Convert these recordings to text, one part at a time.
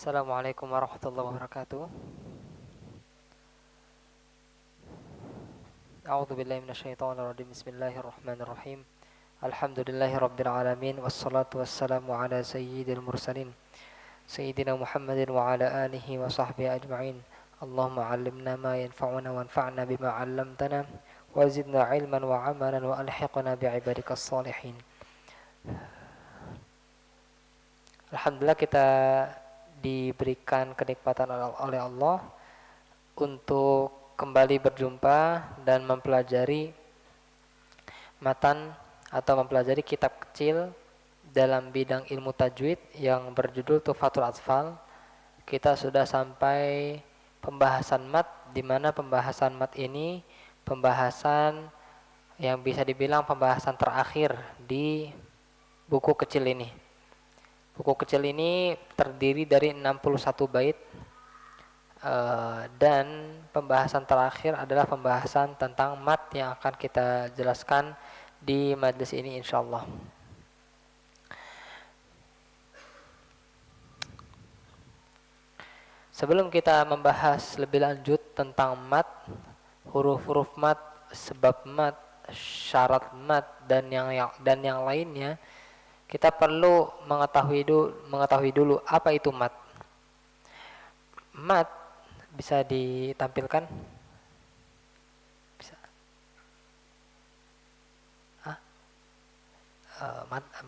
Assalamualaikum warahmatullahi wabarakatuh. A'udzu billahi minasyaitonir rajim. Bismillahirrahmanirrahim. Alhamdulillahirabbil alamin wassalatu wassalamu ala sayyidil mursalin sayyidina Muhammadin wa ala alihi wa sahbihi ajma'in. Allahumma 'allimna ma yanfa'una wanfa'na bima 'allamtana wa zidna 'ilman wa 'amalan wa alhiqna bi'ibadikas shalihin. Alhamdulillah kita diberikan kenikmatan oleh Allah untuk kembali berjumpa dan mempelajari matan atau mempelajari kitab kecil dalam bidang ilmu tajwid yang berjudul Tuhfatul Atfal. Kita sudah sampai pembahasan mat, di mana pembahasan mat ini pembahasan yang bisa dibilang pembahasan terakhir di buku kecil ini. Buku kecil ini terdiri dari 61 bait dan pembahasan terakhir adalah pembahasan tentang mat yang akan kita jelaskan di majlis ini insyaallah. Sebelum kita membahas lebih lanjut tentang mat, huruf-huruf mat, sebab mat, syarat mat dan yang lainnya, kita perlu mengetahui dulu apa itu mat. Mat bisa ditampilkan? Bisa.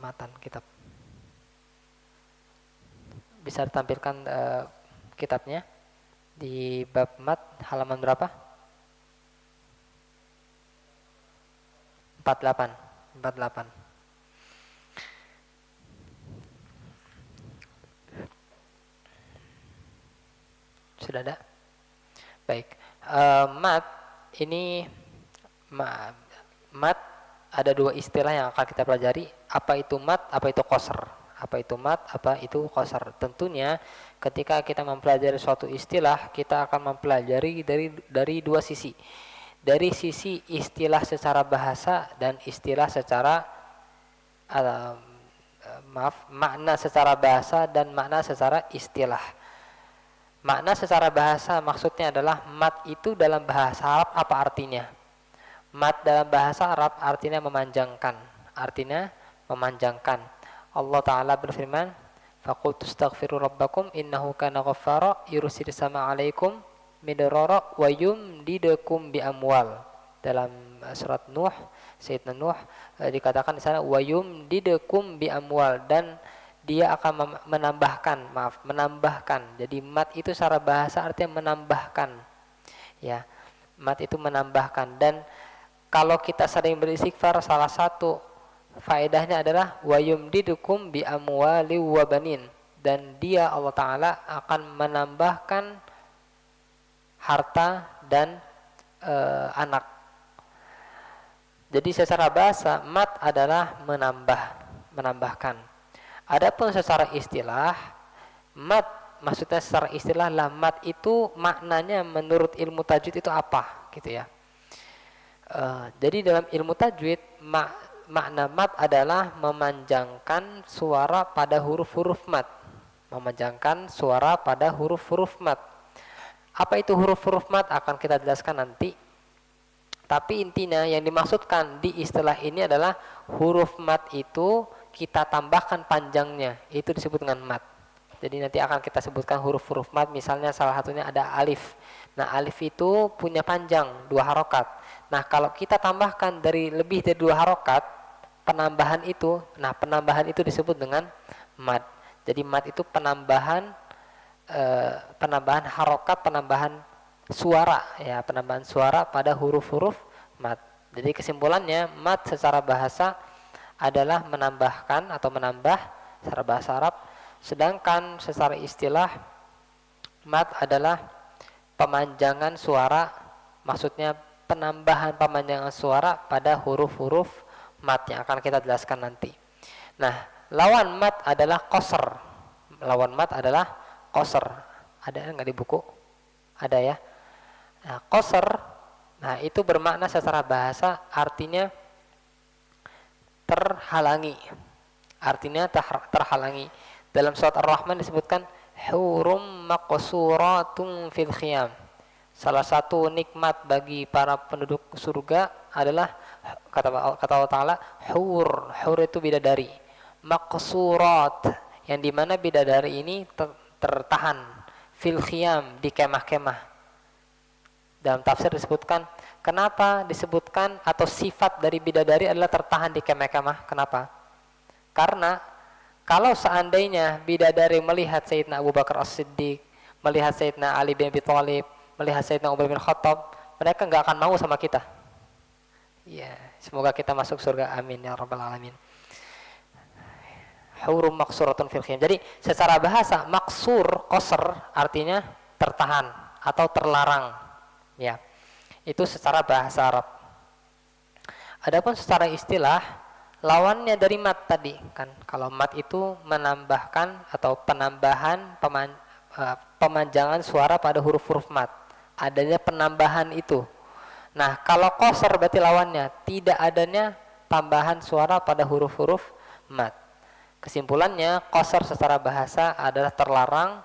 Matan kitab. Bisa ditampilkan kitabnya di bab mat halaman berapa? 48. Sudah ada? Baik. Mat ini mat ada dua istilah yang akan kita pelajari. Apa itu mat? Apa itu qasr? Apa itu mat? Apa itu qasr? Tentunya ketika kita mempelajari suatu istilah, kita akan mempelajari dari dua sisi. Dari sisi istilah secara bahasa dan istilah secara makna secara bahasa dan makna secara istilah. Makna secara bahasa maksudnya adalah mat itu dalam bahasa Arab apa artinya? Mat dalam bahasa Arab artinya memanjangkan. Artinya memanjangkan. Allah Ta'ala berfirman, faqultu astaghfiru rabbakum innahu kana ghaffara yursilis sama alaikum midrara wa yumdidukum bi amwal. Dalam surat Nuh, Sayyidina Nuh dikatakan di sana wa yumdidukum bi amwal, dan dia akan menambahkan. Jadi mat itu secara bahasa artinya menambahkan. Ya, mat itu menambahkan. Dan kalau kita sering beristighfar, salah satu faedahnya adalah wa yumdidukum bi amwali wa banin, dan dia Allah Ta'ala akan menambahkan harta dan anak. Jadi secara bahasa mat adalah menambahkan. Adapun secara istilah, mat maksudnya secara istilah lah, mat itu maknanya menurut ilmu tajwid itu apa, gitu ya. Jadi dalam ilmu tajwid makna mat adalah memanjangkan suara pada huruf-huruf mat. Memanjangkan suara pada huruf-huruf mat. Apa itu huruf-huruf mat akan kita jelaskan nanti. Tapi intinya yang dimaksudkan di istilah ini adalah huruf mat itu kita tambahkan panjangnya, itu disebut dengan mat. Jadi nanti akan kita sebutkan huruf-huruf mat, misalnya salah satunya ada alif. Nah, alif itu punya panjang 2 harokat. Nah, kalau kita tambahkan lebih dari 2 harokat, penambahan itu disebut dengan mat. Jadi mat itu penambahan harokat, penambahan suara, ya, penambahan suara pada huruf-huruf mat. Jadi kesimpulannya, mat secara bahasa adalah menambahkan atau menambah secara bahasa Arab, sedangkan secara istilah mat adalah pemanjangan suara, maksudnya pemanjangan suara pada huruf-huruf mat yang akan kita jelaskan nanti. Nah, lawan mat adalah qasr. Lawan mat adalah qasr. Ada enggak di buku? Ada ya. Nah, qasr, nah itu bermakna secara bahasa artinya terhalangi. Artinya terhalangi. Dalam surat Ar-Rahman disebutkan Hurum maqsuratun fil khiyam. Salah satu nikmat bagi para penduduk surga adalah kata Allah Ta'ala, hur itu bidadari, maqsurat, yang dimana bidadari ini tertahan fil khiyam, di kemah-kemah. Dalam tafsir disebutkan, kenapa disebutkan atau sifat dari bidadari adalah tertahan di kemah-kemah? Kenapa? Karena kalau seandainya bidadari melihat Sayyidina Abu Bakar As-Siddiq, melihat Sayyidina Ali bin Abi Thalib, melihat Sayyidina Umar bin Khattab, mereka nggak akan mau sama kita. Ya, semoga kita masuk surga, amin ya rabbal alamin. Hurum maqsuratun fil khiyam. Jadi secara bahasa maksur, qasr artinya tertahan atau terlarang. Ya. Itu secara bahasa Arab. Adapun secara istilah, lawannya dari mat tadi kan. Kalau mat itu menambahkan atau penambahan pemanjangan suara pada huruf-huruf mat. Adanya penambahan itu. Nah, kalau qasr berarti lawannya tidak adanya tambahan suara pada huruf-huruf mat. Kesimpulannya, qasr secara bahasa adalah terlarang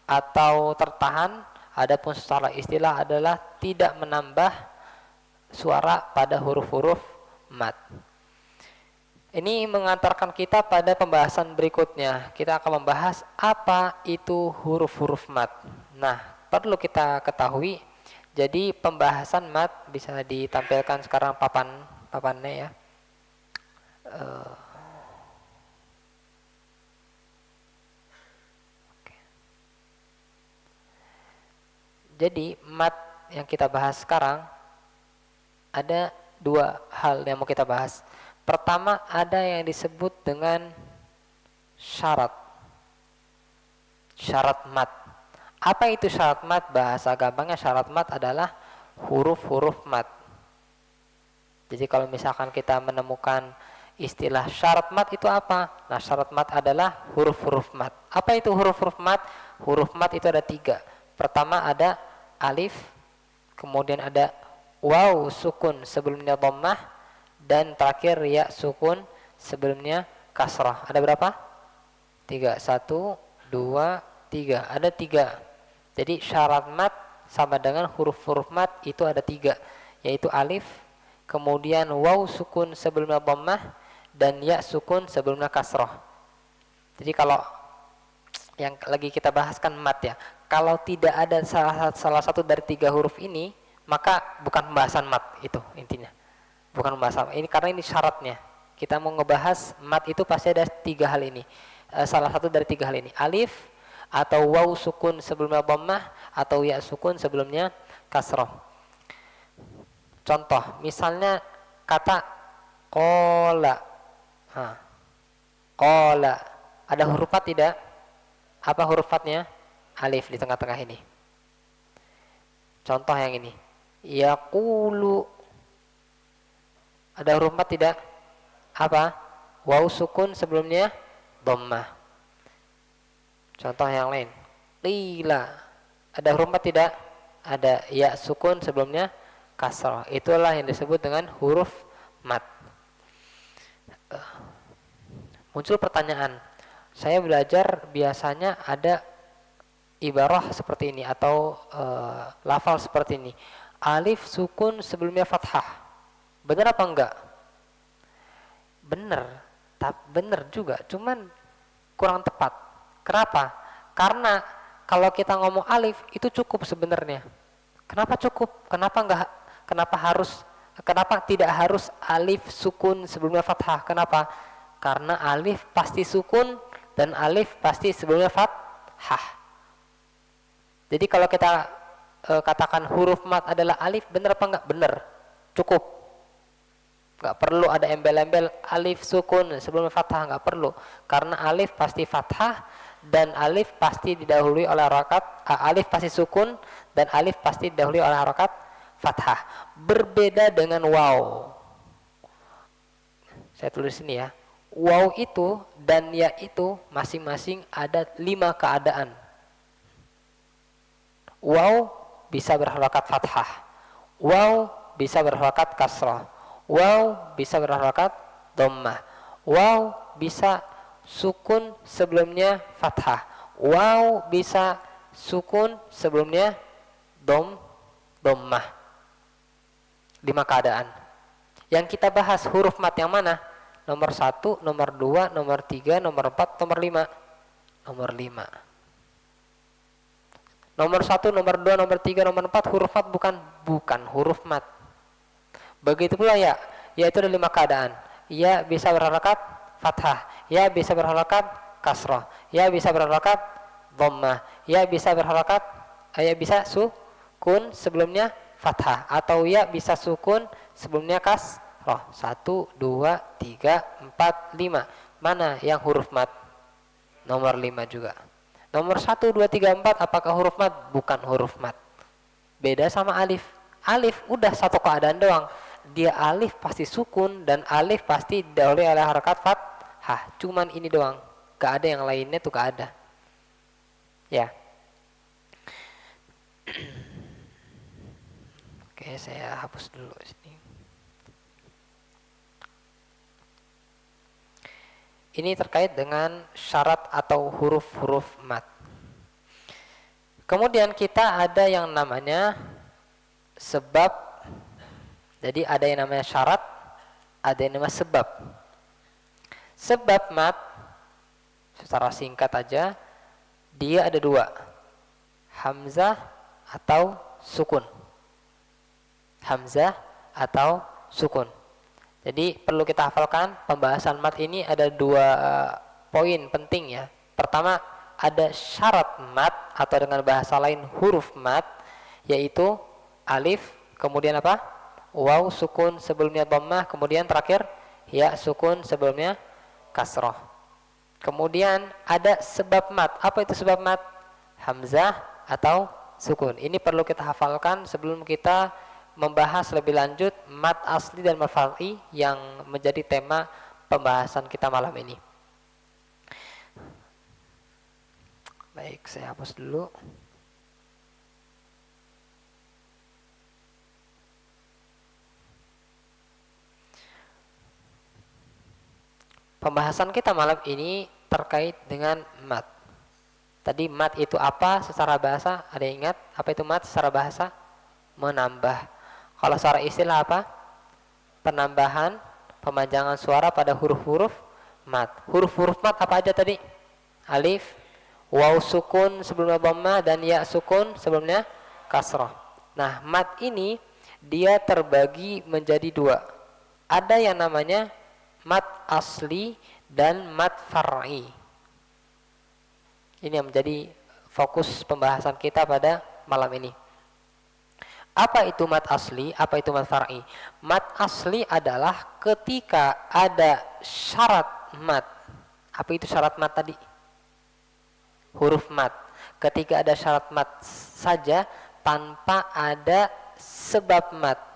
atau tertahan, adapun secara istilah adalah tidak menambah suara pada huruf-huruf mat. Ini mengantarkan kita pada pembahasan berikutnya. Kita akan membahas apa itu huruf-huruf mat. Nah, perlu kita ketahui, jadi pembahasan mat bisa ditampilkan sekarang papannya ya. Jadi mat yang kita bahas sekarang ada dua hal yang mau kita bahas. Pertama, ada yang disebut dengan syarat mat. Apa itu syarat mat? Bahasa gampangnya syarat mat adalah huruf-huruf mat. Jadi kalau misalkan kita menemukan istilah syarat mat itu apa? Nah, syarat mat adalah huruf-huruf mat. Apa itu huruf-huruf mat? Huruf mat itu ada 3. Pertama ada alif, kemudian ada waw sukun sebelumnya dhammah, dan terakhir ya sukun sebelumnya kasrah. Ada berapa? 3. 1, 2, 3. Ada 3. Jadi syarat mat sama dengan huruf-huruf mat itu ada 3, yaitu alif, kemudian waw sukun sebelumnya dhammah, dan ya sukun sebelumnya kasrah. Jadi kalau yang lagi kita bahaskan mat ya, kalau tidak ada salah satu dari 3 huruf ini, maka bukan pembahasan mat, itu intinya. Bukan pembahasan ini, karena ini syaratnya. Kita mau ngebahas mat itu pasti ada 3 hal ini. Salah satu dari 3 hal ini, alif atau waw sukun sebelumnya dhammah atau ya sukun sebelumnya kasrah. Contoh, misalnya kata qala. Qala. Ada huruf mat tidak? Apa huruf matnya? Alif di tengah-tengah ini. Contoh yang ini. Yaqulu. Ada huruf mat tidak? Apa? Waw sukun sebelumnya dhammah. Contoh yang lain. Qila. Ada huruf mat tidak? Ada ya sukun sebelumnya kasrah. Itulah yang disebut dengan huruf mat. Muncul pertanyaan. Saya belajar biasanya ada ibarah seperti ini atau lafal seperti ini. Alif sukun sebelumnya fathah. Benar apa enggak? Benar juga, cuman kurang tepat. Kenapa? Karena kalau kita ngomong alif itu cukup sebenarnya. Kenapa cukup? Kenapa tidak harus alif sukun sebelumnya fathah? Kenapa? Karena alif pasti sukun dan alif pasti sebelumnya fathah. Jadi kalau kita katakan huruf mat adalah alif, benar apa enggak? Benar, cukup. Enggak perlu ada embel-embel alif sukun sebelum fathah, enggak perlu. Karena alif pasti fathah dan alif pasti didahului oleh harakat, alif pasti sukun dan alif pasti didahului oleh harakat fathah. Berbeda dengan waw. Saya tulis ini ya. Waw itu dan ya itu masing-masing ada 5 keadaan. Waw bisa berharakat fathah, waw bisa berharakat kasrah, waw bisa berharakat dhammah, waw bisa sukun sebelumnya fathah, Waw bisa sukun sebelumnya dhammah. 5 keadaan. Yang kita bahas huruf mat yang mana? Nomor 1, nomor 2, nomor 3, nomor 4, nomor 5. Nomor 5. Nomor 1, nomor 2, nomor 3, nomor 4 huruf mat bukan huruf mat. Begitu pula ya, yaitu ada 5 keadaan. Ya bisa berharakat fathah, ya bisa berharakat kasrah, ya bisa berharakat dhammah, ya bisa berharakat, ya bisa sukun sebelumnya fathah, atau ya bisa sukun sebelumnya kasrah. 1, 2, 3, 4, 5. Mana yang huruf mat? Nomor 5 juga. Nomor 1, 2, 3, 4 apakah huruf mat? Bukan huruf mat. Beda sama alif. Alif udah satu keadaan doang. Dia alif pasti sukun dan alif pasti didahului oleh harakat fathah. Cuman ini doang. Gak ada yang lainnya tuh, gak ada. Ya. Oke, saya hapus dulu sini. Ini terkait dengan syarat atau huruf-huruf mat. Kemudian kita ada yang namanya sebab. Jadi ada yang namanya syarat, ada yang namanya sebab. Sebab mat, secara singkat aja, dia ada 2. Hamzah atau sukun. Hamzah atau sukun. Jadi perlu kita hafalkan, pembahasan mat ini ada 2 poin penting ya. Pertama, ada syarat mat atau dengan bahasa lain huruf mat, yaitu alif, kemudian apa? Waw sukun sebelumnya dhammah, kemudian terakhir ya sukun sebelumnya kasroh. Kemudian ada sebab mat. Apa itu sebab mat? Hamzah atau sukun. Ini perlu kita hafalkan sebelum kita membahas lebih lanjut mat asli dan mat far'i yang menjadi tema pembahasan kita malam ini. Baik, saya hapus dulu. Pembahasan kita malam ini terkait dengan mat. Tadi mat itu apa secara bahasa? Ada yang ingat apa itu mat secara bahasa? Menambah. Kalau secara istilah apa? Penambahan, pemanjangan suara pada huruf-huruf mat. Huruf-huruf mat apa aja tadi? Alif, waw sukun sebelumnya dhammah, dan ya sukun sebelumnya kasrah. Nah, mat ini dia terbagi menjadi 2. Ada yang namanya mat asli dan mat far'i. Ini yang menjadi fokus pembahasan kita pada malam ini. Apa itu mat asli? Apa itu mat far'i? Mat asli adalah ketika ada syarat mat. Apa itu syarat mat tadi? Huruf mat. Ketika ada syarat mat saja tanpa ada sebab mat.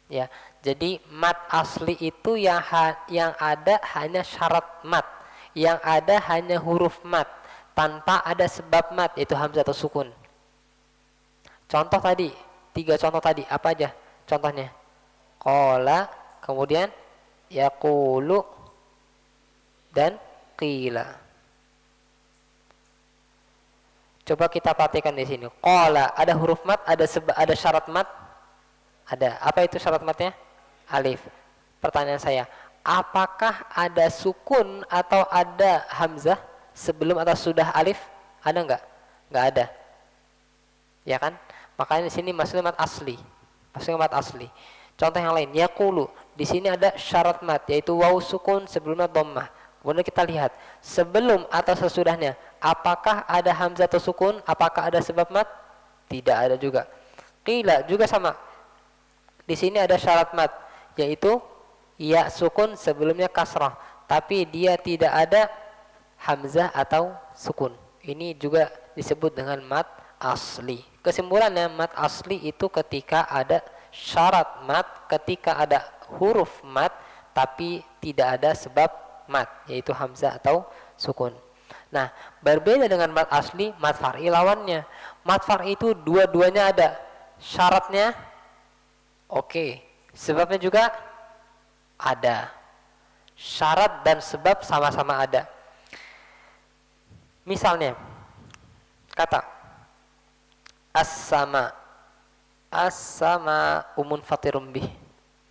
Ya, jadi mat asli itu yang ada hanya syarat mat, yang ada hanya huruf mat, tanpa ada sebab mat, yaitu hamzah atau sukun. Contoh tadi, 3 contoh tadi, apa aja contohnya? Qala, kemudian yaqulu, dan qila. Coba kita perhatikan di sini. Qala ada huruf mat, ada syarat mat. Ada. Apa itu syarat matnya? Alif. Pertanyaan saya, apakah ada sukun atau ada hamzah sebelum atau sudah alif? Ada enggak? Enggak ada. Ya kan? Makanya di sini maksudnya mat asli. Maksudnya mat asli. Contoh yang lain, yaqulu. Di sini ada syarat mat, yaitu waw sukun sebelumnya dhammah. Kemudian kita lihat sebelum atau sesudahnya, apakah ada hamzah atau sukun? Apakah ada sebab mat? Tidak ada juga. Qila juga sama. Di sini ada syarat mat, yaitu ya sukun sebelumnya kasrah, tapi dia tidak ada hamzah atau sukun. Ini juga disebut dengan mat asli. Kesimpulannya, mat asli itu ketika ada syarat mat, ketika ada huruf mat, tapi tidak ada sebab mat, yaitu hamzah atau sukun. Nah, berbeda dengan mat asli, mat far'i lawannya. Mat far'i itu dua-duanya ada. Syaratnya oke, sebabnya juga ada. Syarat dan sebab sama-sama ada. Misalnya, kata as-sama, as-sama umun fatirum bih.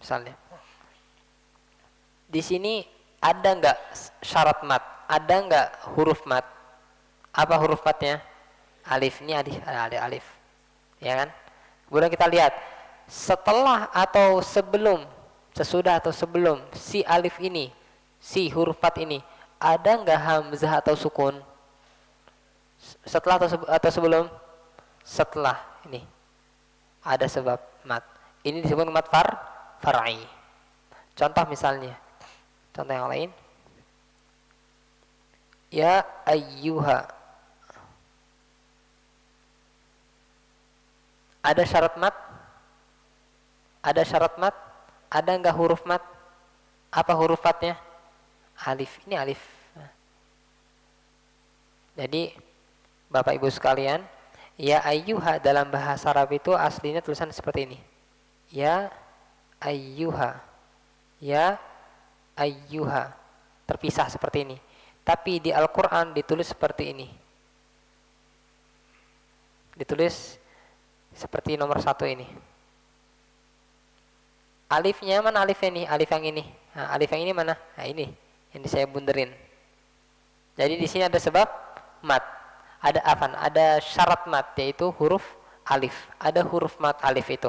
Misalnya, di sini ada nggak syarat mat? Ada nggak huruf mat? Apa huruf matnya? Alif. Ini alif, ada alif, ya kan? Kemudian kita lihat setelah atau sebelum, sesudah atau sebelum si alif ini, si huruf mat ini, ada nggak hamzah atau sukun? Setelah atau sebelum? Setelah ini ada sebab mat. Ini disebut mat far'i. Contoh misalnya, contoh yang lain. Ya ayyuha. Ada syarat mat? Ada syarat mat? Ada enggak huruf mat? Apa huruf matnya? Alif. Ini alif. Jadi Bapak Ibu sekalian, ya ayyuha dalam bahasa Arab itu aslinya tulisan seperti ini. Ya ayyuha. Ya ayyuha. Terpisah seperti ini. Tapi di Al-Quran ditulis seperti ini. Ditulis seperti nomor 1 ini. Alifnya mana alifnya ini? Alif yang ini. Nah, alif yang ini mana? Nah, ini yang saya bunderin. Jadi di sini ada sebab mat. Ada afan, ada syarat mat yaitu huruf alif. Ada huruf mat alif itu.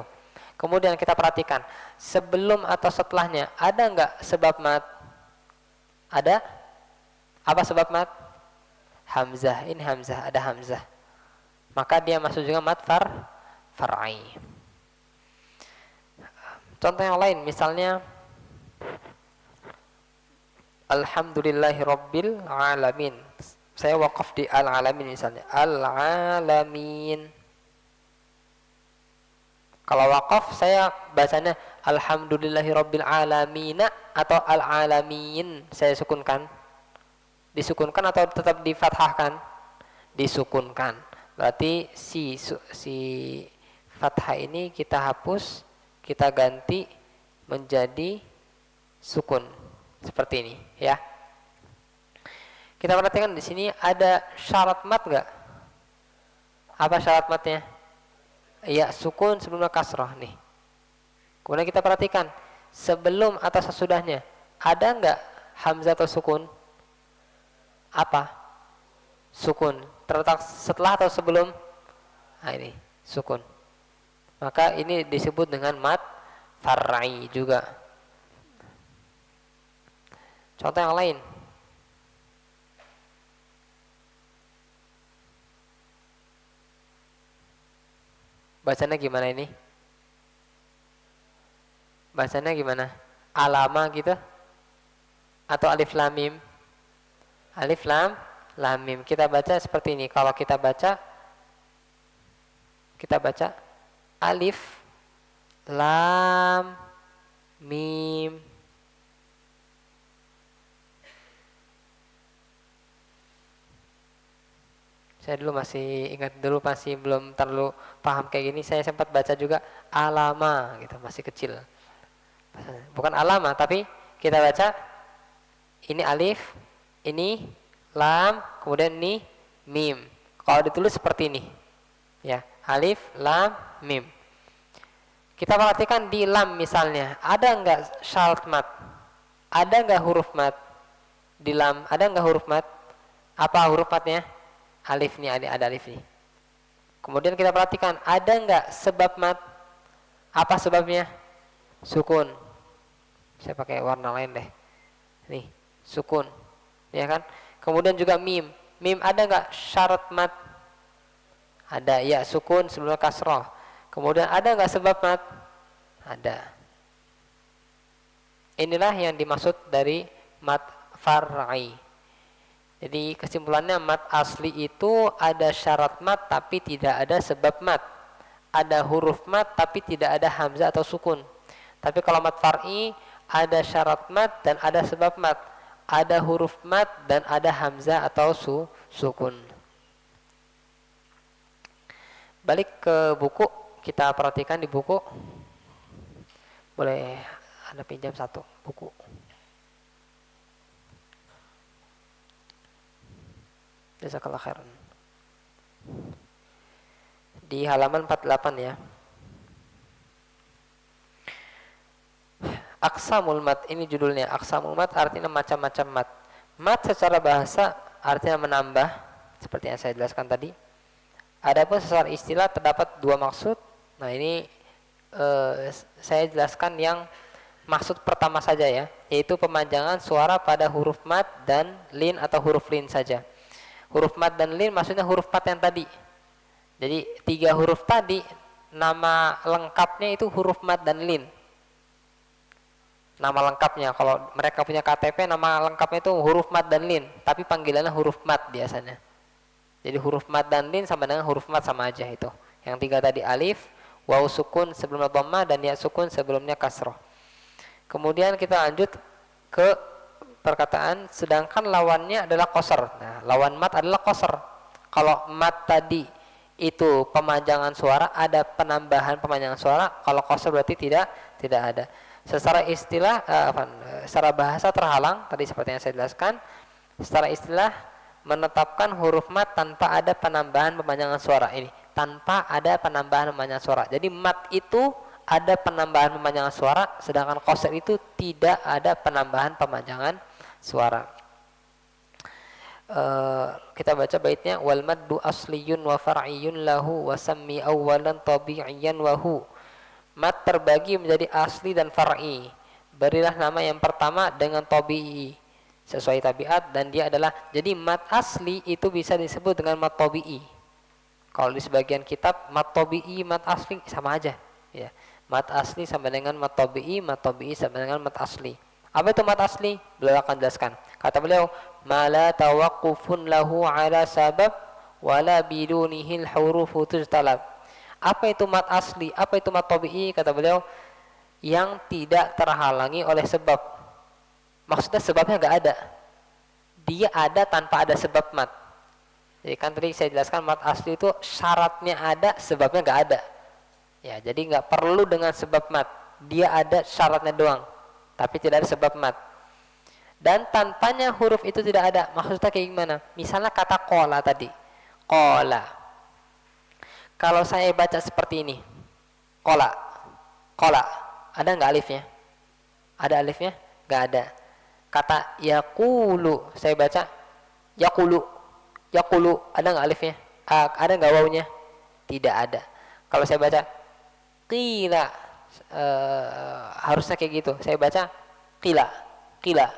Kemudian kita perhatikan sebelum atau setelahnya ada enggak sebab mat? Ada? Apa sebab mat? Hamzah. Ini hamzah, ada hamzah. Maka dia masuk juga mat far'i. Contoh yang lain misalnya Alhamdulillahirabbil alamin. Saya wakaf di al-alamin misalnya. Al-alamin. Kalau wakaf saya bacanya Alhamdulillahirabbil alamin atau al-alamin. Saya sukunkan. Disukunkan atau tetap difathahkan? Disukunkan. Berarti si fathah ini kita hapus, kita ganti menjadi sukun. Seperti ini, ya. Kita perhatikan di sini ada syarat mat enggak? Apa syarat matnya? Ya, sukun sebelumnya kasrah nih. Kemudian kita perhatikan sebelum atau sesudahnya ada enggak hamzah atau sukun? Apa? Sukun. Terletak setelah atau sebelum? Nah, ini sukun. Maka ini disebut dengan mat far'i juga. Contoh yang lain. Bacanya gimana ini? Bacanya gimana? Alama gitu? Atau alif lam mim? Alif lam mim. Kita baca seperti ini. Kalau kita baca alif lam mim. Saya dulu masih ingat dulu masih belum terlalu paham kayak gini. Saya sempat baca juga alama gitu, masih kecil. Bukan alama tapi kita baca ini alif, ini lam, kemudian ini mim. Kalau ditulis seperti ini, ya, alif, lam, mim. Kita perhatikan di lam misalnya, ada enggak syarat mat? Ada enggak huruf mat? Di lam, ada enggak huruf mat? Apa huruf matnya? Alif nih, ada alif nih. Kemudian kita perhatikan, ada enggak sebab mat? Apa sebabnya? Sukun. Saya pakai warna lain deh. Nih, sukun. Ya kan? Kemudian juga mim. Mim ada enggak syarat mat? Ada, ya, sukun sebelum kasroh. Kemudian ada enggak sebab mat? Ada. Inilah yang dimaksud dari mat far'i. Jadi kesimpulannya mat asli itu ada syarat mat tapi tidak ada sebab mat. Ada huruf mat tapi tidak ada hamzah atau sukun. Tapi kalau mat far'i ada syarat mat dan ada sebab mat. Ada huruf mat dan ada hamzah atau sukun. Balik ke buku, kita perhatikan di buku. Boleh Anda pinjam satu buku. Jazakallah khairan. Di halaman 48 ya. Aqsamul mat, ini judulnya. Aqsamul mat artinya macam-macam mat. Mat secara bahasa artinya menambah, seperti yang saya jelaskan tadi. Adapun secara istilah terdapat dua maksud. Nah ini saya jelaskan yang maksud pertama saja ya, yaitu pemanjangan suara pada huruf mat dan lin atau huruf lin saja. Huruf mat dan lin maksudnya huruf mat yang tadi. Jadi 3 huruf tadi nama lengkapnya itu huruf mat dan lin. Nama lengkapnya, kalau mereka punya KTP nama lengkapnya itu huruf mat dan lin, tapi panggilannya huruf mat biasanya. Jadi huruf mat dan lin sama dengan huruf mat sama aja itu. Yang 3 tadi alif, waw sukun sebelumnya dhamma dan ya sukun sebelumnya kasroh. Kemudian kita lanjut ke perkataan sedangkan lawannya adalah qasar. Nah, lawan mat adalah qasar. Kalau mat tadi itu pemanjangan suara, ada penambahan pemanjangan suara. Kalau qasar berarti tidak ada. Secara istilah secara bahasa terhalang tadi seperti yang saya jelaskan. Secara istilah menetapkan huruf mat tanpa ada penambahan pemanjangan suara. Ini tanpa ada penambahan pemanjangan suara. Jadi mat itu ada penambahan pemanjangan suara, sedangkan qasar itu tidak ada penambahan pemanjangan suara. Kita baca baitnya, wal maddu asliyun wa far'iyun lahu wa sammi awwalan tabi'iyan wa hu. Mat terbagi menjadi asli dan far'i. Berilah nama yang pertama dengan tabi'i, sesuai tabiat, dan dia adalah, jadi mat asli itu bisa disebut dengan mat tabi'i. Kalau di sebagian kitab mat tabi'i, mat asli sama aja ya. Mat asli sama dengan mat tabi'i sama dengan mat asli. Apa itu mat asli? Beliau akan jelaskan. Kata beliau, ma la tawaqqufun lahu ala sabab wala bidunihil hurufu tujtalab. Apa itu mat asli? Apa itu mat tabi'i? Kata beliau, yang tidak terhalangi oleh sebab. Maksudnya sebabnya nggak ada. Dia ada tanpa ada sebab mat. Jadi kan tadi saya jelaskan mat asli itu syaratnya ada, sebabnya nggak ada. Ya, jadi nggak perlu dengan sebab mat. Dia ada syaratnya doang, tapi tidak ada sebab mat. Dan tanpanya huruf itu tidak ada. Maksudnya kayak gimana? Misalnya kata qola tadi. Qola. Kalau saya baca seperti ini, qola, qola, ada nggak alifnya? Ada alifnya? Nggak ada. Kata yaqulu, saya baca yaqulu, yaqulu, ada nggak alifnya? Ada nggak wawunya? Tidak ada. Kalau saya baca qila, harusnya kayak gitu. Saya baca qila, qila,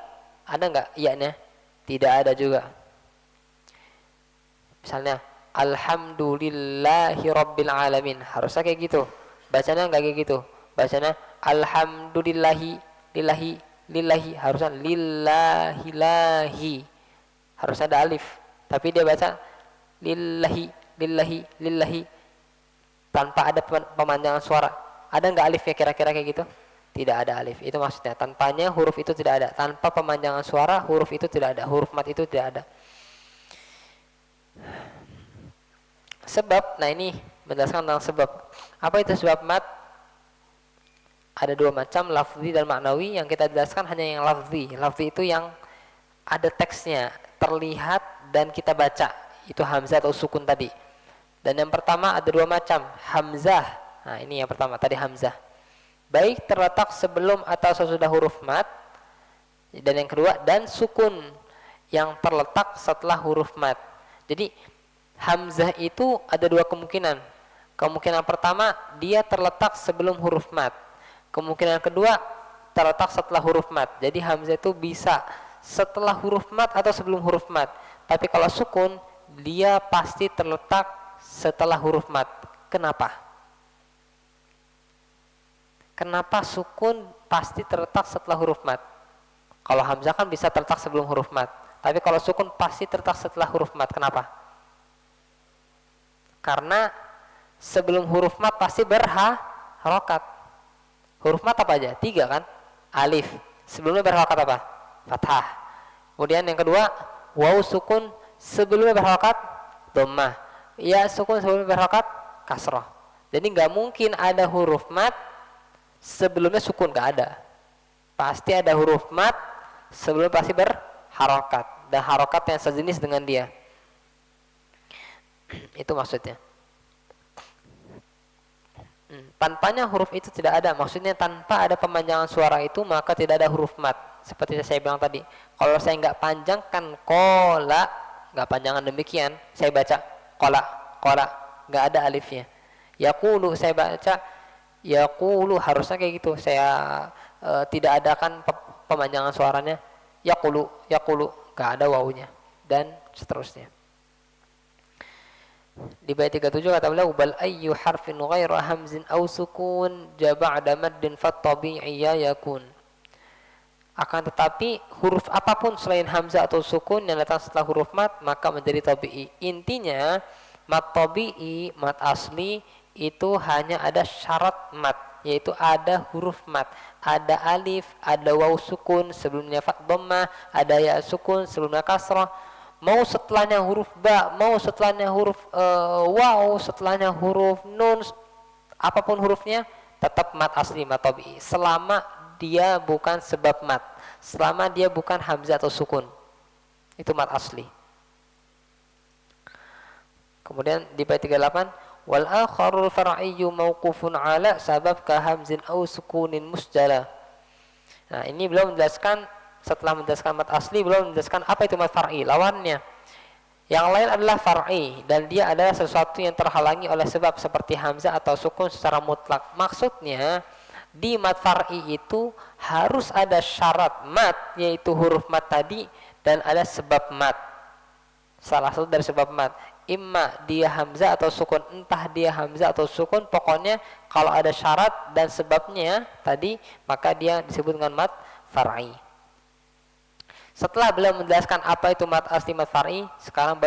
ada nggak iya-nya? Tidak ada juga. Misalnya alhamdulillahi rabbil alamin, harusnya kayak gitu. Bacanya nggak kayak gitu. Bacanya alhamdulillahi, lillahi, lillahi, harusnya lillahi lahi, harusnya ada alif, tapi dia baca lillahi, lillahi, lillahi, tanpa ada pemanjangan suara. Ada nggak alif ya kira-kira kayak gitu? Tidak ada alif. Itu maksudnya tanpanya huruf itu tidak ada. Tanpa pemanjangan suara huruf itu tidak ada. Huruf mat itu tidak ada. Sebab, nah ini menjelaskan tentang sebab. Apa itu sebab mat? Ada 2 macam, lafzi dan maknawi. Yang kita jelaskan hanya yang lafzi. Lafzi itu yang ada teksnya, terlihat dan kita baca. Itu hamzah atau sukun tadi. Dan yang pertama ada 2 macam, hamzah. Nah ini yang pertama, tadi hamzah. Baik terletak sebelum atau sesudah huruf mat. Dan yang kedua, dan sukun yang terletak setelah huruf mat. Jadi hamzah itu ada 2 kemungkinan. Kemungkinan pertama, dia terletak sebelum huruf mat. Kemungkinan kedua, terletak setelah huruf mat. Jadi hamzah itu bisa setelah huruf mat atau sebelum huruf mat. Tapi kalau sukun, dia pasti terletak setelah huruf mat. Kenapa? Kenapa sukun pasti terletak setelah huruf mat? Kalau hamzah kan bisa terletak sebelum huruf mat. Tapi kalau sukun pasti terletak setelah huruf mat. Kenapa? Karena sebelum huruf mat pasti berharokat. Huruf mat apa aja? 3 kan? Alif. Sebelumnya berharokat apa? Fathah. Kemudian yang kedua, waw sukun sebelumnya berharokat dhammah. Ya sukun sebelumnya berharokat kasrah. Jadi nggak mungkin ada huruf mat sebelumnya sukun, nggak ada. Pasti ada huruf mat sebelum pasti berharokat, dan harokat yang sejenis dengan dia. Itu maksudnya. Tanpanya huruf itu tidak ada. Maksudnya tanpa ada pemanjangan suara itu maka tidak ada huruf mat. Seperti saya bilang tadi. Kalau saya nggak panjangkan kola, nggak panjangan demikian, saya baca kola, kola, nggak ada alifnya. Yaqulu saya baca yaqulu, harusnya kayak gitu. Saya tidak adakan pemanjangan suaranya. Yaqulu, yaqulu, nggak ada wawunya dan seterusnya. Di bait 37 kata beliau bal ayyu harfin ghairu hamzin aw sukun ja ba'da maddin fat tabi'i yakun. Akan tetapi huruf apapun selain hamzah atau sukun yang datang setelah huruf mat maka menjadi tabi'i. Intinya mat tabi'i, mat asli itu hanya ada syarat mat, yaitu ada huruf mat, ada alif, ada waw sukun sebelumnya dhammah, ada ya sukun sebelumnya kasrah. Mau setelahnya huruf ba, mau setelahnya huruf waw, setelahnya huruf nun, apapun hurufnya tetap mat asli, mat tabi'i, selama dia bukan sebab mat, selama dia bukan hamzah atau sukun, itu mat asli. Kemudian di bait 38 wal akharul far'iyyu mauqufun ala sabab ka hamzin aw sukunin musjala. Nah, ini belum menjelaskan. Setelah menjelaskan mat asli belum menjelaskan apa itu mat far'i, lawannya. Yang lain adalah far'i dan dia adalah sesuatu yang terhalangi oleh sebab seperti hamzah atau sukun secara mutlak. Maksudnya di mat far'i itu harus ada syarat mat, yaitu huruf mat tadi, dan ada sebab mat. Salah satu dari sebab mat, imma dia hamzah atau sukun, entah dia hamzah atau sukun, pokoknya kalau ada syarat dan sebabnya tadi maka dia disebut dengan mat far'i. Setelah beliau menjelaskan apa itu mat asli, mat far'i, sekarang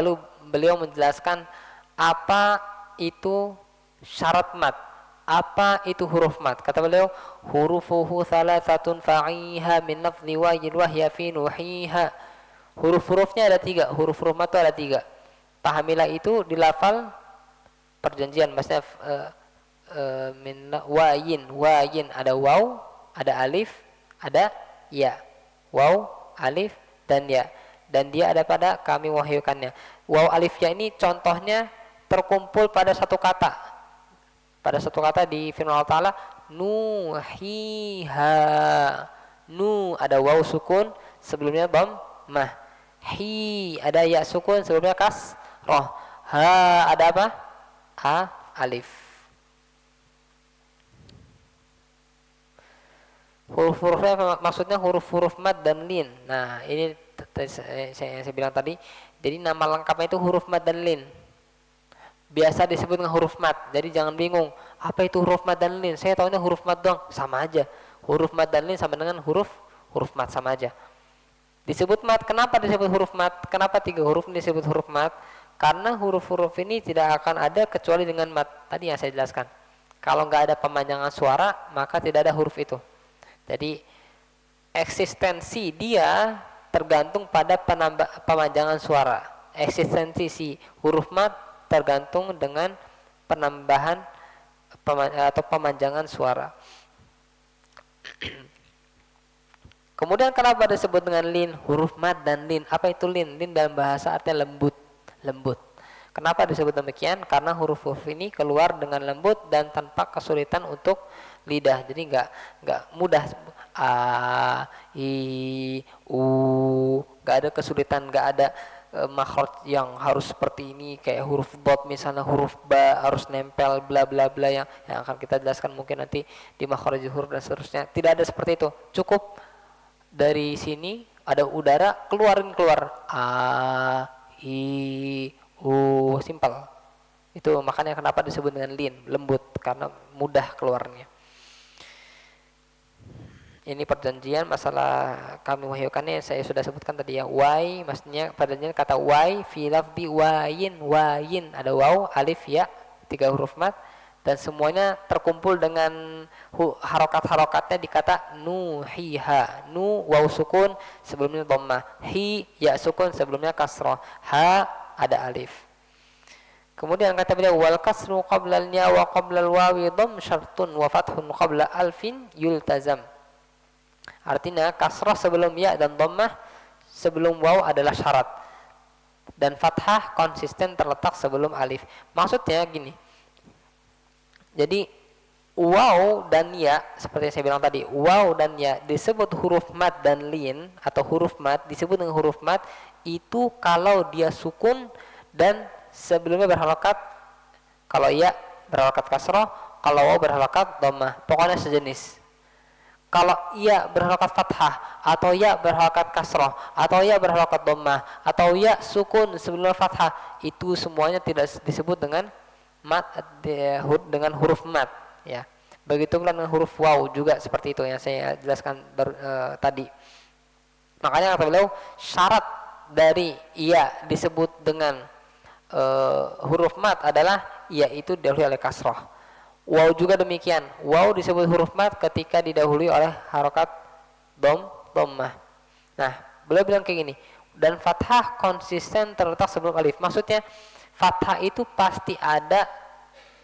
beliau menjelaskan apa itu syarat mat, apa itu huruf mat. Kata beliau, hurufuhu thalathatun fa'iha min lafzi wajin wahya fi nuhiha. Huruf-hurufnya ada 3, huruf-huruf mat itu ada 3. Pahamilah itu di lafal perjanjian, maksudnya min wayin ada waw, ada alif, ada ya. Waw, alif dan ya, dan dia ada pada kami wahyukannya. Waw alif ya ini contohnya terkumpul pada satu kata, di firman Allah Ta'ala nuhiha. Nu ada waw sukun sebelumnya dhammah, hi ada ya sukun sebelumnya kasrah, ha ada apa, alif. Huruf-hurufnya maksudnya huruf-huruf mad dan lin. Nah, ini saya bilang tadi. Jadi nama lengkapnya itu huruf mad dan lin. Biasa disebut dengan huruf mad. Jadi jangan bingung, apa itu huruf mad dan lin? Saya tahunya huruf mad doang, sama aja. Huruf mad dan lin sama dengan huruf mad, sama aja. Disebut mad, kenapa disebut huruf mad? Kenapa 3 huruf ini disebut huruf mad? Karena huruf-huruf ini tidak akan ada kecuali dengan mad. Tadi yang saya jelaskan. Kalau nggak ada pemanjangan suara, maka tidak ada huruf itu. Jadi eksistensi dia tergantung pada pemanjangan suara. Eksistensi si huruf mat tergantung dengan penambahan atau pemanjangan suara. Kemudian kenapa disebut dengan lin? Huruf mat dan lin. Apa itu lin? Lin dalam bahasa artinya lembut. Kenapa disebut demikian? Karena huruf-huruf ini keluar dengan lembut dan tanpa kesulitan untuk lidah. Jadi nggak mudah. A, I, U, nggak ada kesulitan, nggak ada makhraj yang harus seperti ini kayak huruf dot misalnya, huruf ba harus nempel bla bla bla yang akan kita jelaskan mungkin nanti di makhraj huruf dan seterusnya. Tidak ada seperti itu. Cukup dari sini ada udara keluar A, I, U, simpel. Itu makanya kenapa disebut dengan lin, lembut, karena mudah keluarnya. Ini perjanjian masalah kami wahyukannya saya sudah sebutkan tadi ya. Wai maksudnya perjanjian kata wai fi lafzi wayin ada waw, alif, ya, 3 huruf mat dan semuanya terkumpul dengan harokat-harokatnya di kata nuhiha. Nu waw sukun sebelumnya dhammah, hi ya sukun sebelumnya kasrah, ha ada alif. Kemudian kata beliau wal kasru qabla al-ya wa qabla al-wawi dhamm syartun wa fathun qabla alfin yultazam. Artinya kasrah sebelum ya dan dhammah sebelum waw adalah syarat. dan fathah konsisten terletak sebelum alif. Maksudnya gini. Jadi waw dan ya, seperti yang saya bilang tadi, waw dan ya disebut huruf mad dan lin, atau huruf mad disebut dengan huruf mad itu kalau dia sukun dan sebelumnya berharakat. Kalau ya berharakat kasroh, kalau waw berharakat dhammah, pokoknya sejenis. Kalau ya berharakat fathah, atau ya berharakat kasroh, atau ya berharakat dhammah, atau ya sukun sebelum fathah, itu semuanya tidak disebut dengan mat, dengan huruf mat, ya. Begitu pula dengan huruf waw juga seperti itu yang saya jelaskan tadi. Makanya kata beliau, syarat dari ya disebut dengan huruf mat adalah ya itu didahului oleh kasroh. Waw juga demikian. Waw disebut huruf mat ketika didahului oleh harokat dhammah. Nah, beliau bilang kayak gini. Dan fathah konsisten terletak sebelum alif. Maksudnya fathah itu pasti ada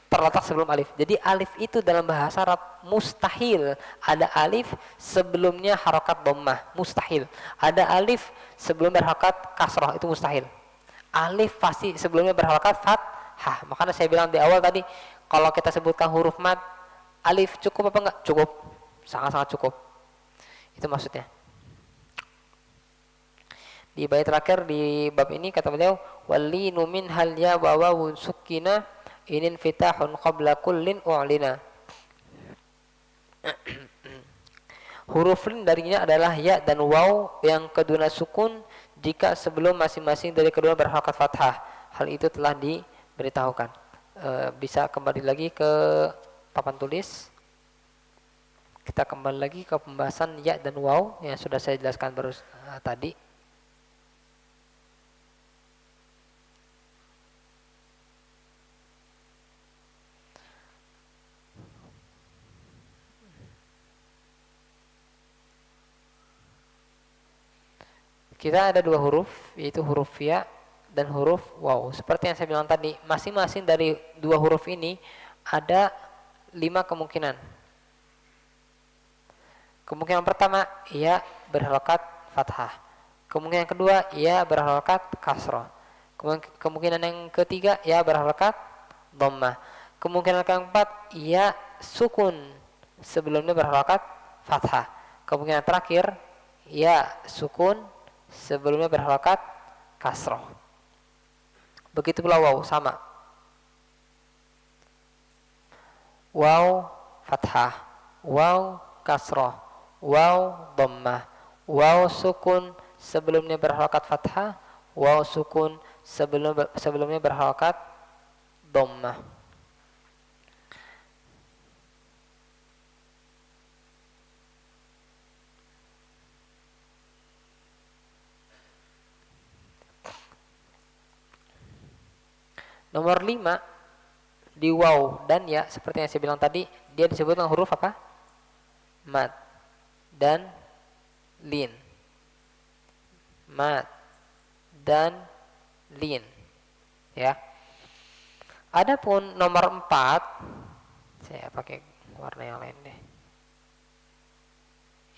terletak sebelum alif. Jadi alif itu dalam bahasa Arab mustahil ada alif sebelumnya harokat dhammah. Mustahil. Ada alif sebelum berharokat kasroh, itu mustahil. Alif pasti sebelumnya berharokat fathah. Makanya saya bilang di awal tadi, kalau kita sebutkan huruf mad, alif cukup apa enggak? Cukup, sangat-sangat cukup. Itu maksudnya. Di bait terakhir di bab ini kata beliau, walinu min hal ya wa wawun sukina inin fitahun qabla kullin u'lina. Huruf lin darinya adalah ya dan waw yang kedua sukun jika sebelum masing-masing dari kedua berharakat fathah. Hal itu telah diberitahukan. Bisa kembali lagi ke papan tulis. Kita kembali lagi ke pembahasan ya dan waw yang sudah saya jelaskan baru tadi. Kita ada dua huruf, yaitu huruf ya dan huruf waw. Seperti yang saya bilang tadi, masing-masing dari dua huruf ini ada 5 kemungkinan. Kemungkinan pertama, ya berharakat fathah. Kemungkinan kedua, ya berharakat kasroh. Kemungkinan yang ketiga, ya berharakat dhammah. Kemungkinan keempat, ya sukun sebelumnya berharakat fathah. Kemungkinan terakhir, ya sukun sebelumnya berharakat kasroh. Begitu pula waw, sama. Waw fathah, waw kasroh, waw dhammah, waw sukun sebelumnya berharakat fathah, waw sukun sebelumnya berharakat dhammah. Nomor 5 di waw dan ya, seperti yang saya bilang tadi, dia disebut dengan huruf apa? Mad dan lin. Mad dan lin. Ya. Adapun nomor 4, saya pakai warna yang lain deh.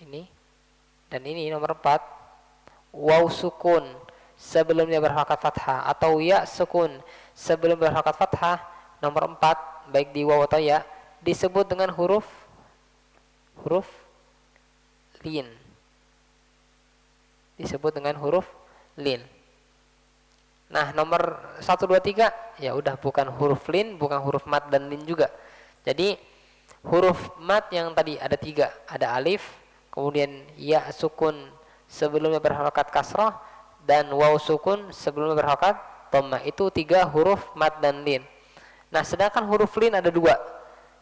Ini dan ini nomor 4, waw sukun sebelumnya berharakat fathah atau ya sukun sebelum berharakat fathah. Nomor 4 baik di waw atau ya disebut dengan huruf lin. Disebut dengan huruf lin. Nah, nomor 1 2 3 ya udah bukan huruf lin, bukan huruf mat dan lin juga. Jadi huruf mat yang tadi ada 3, ada alif, kemudian ya sukun sebelumnya berharakat kasrah, dan waw sukun sebelumnya berharakat dhammah. Itu 3 huruf mat dan lin. Nah, sedangkan huruf lin ada 2,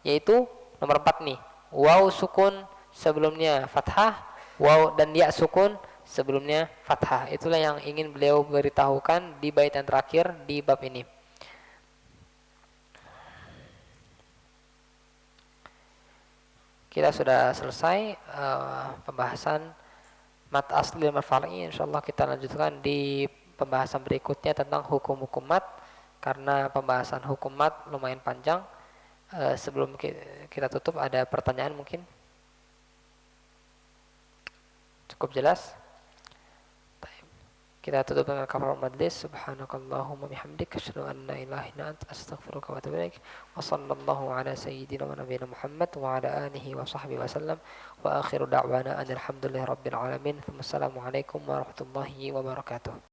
yaitu nomor 4 nih, waw sukun sebelumnya fathah, waw dan ya sukun sebelumnya fathah. Itulah yang ingin beliau beritahukan di bait yang terakhir di bab ini. Kita sudah selesai pembahasan mat asli dan mat far'i. Insyaallah kita lanjutkan di pembahasan berikutnya tentang hukum-hukum mat, karena pembahasan hukum mat lumayan panjang. Sebelum kita tutup, ada pertanyaan mungkin? Cukup jelas? Kita tutup dengan kafaratul majlis. Subhanakallahumma bihamdika asyhadu an la ilaha illa anta astaghfiruka wa atubu ilaik. Wa sallallahu ala sayyidina wa nabiyyina Muhammad wa ala alihi wa sahbihi wa sallam. Wa akhiru da'wana alhamdulillahi rabbil alamin. Wassalamualaikum warahmatullahi wabarakatuh.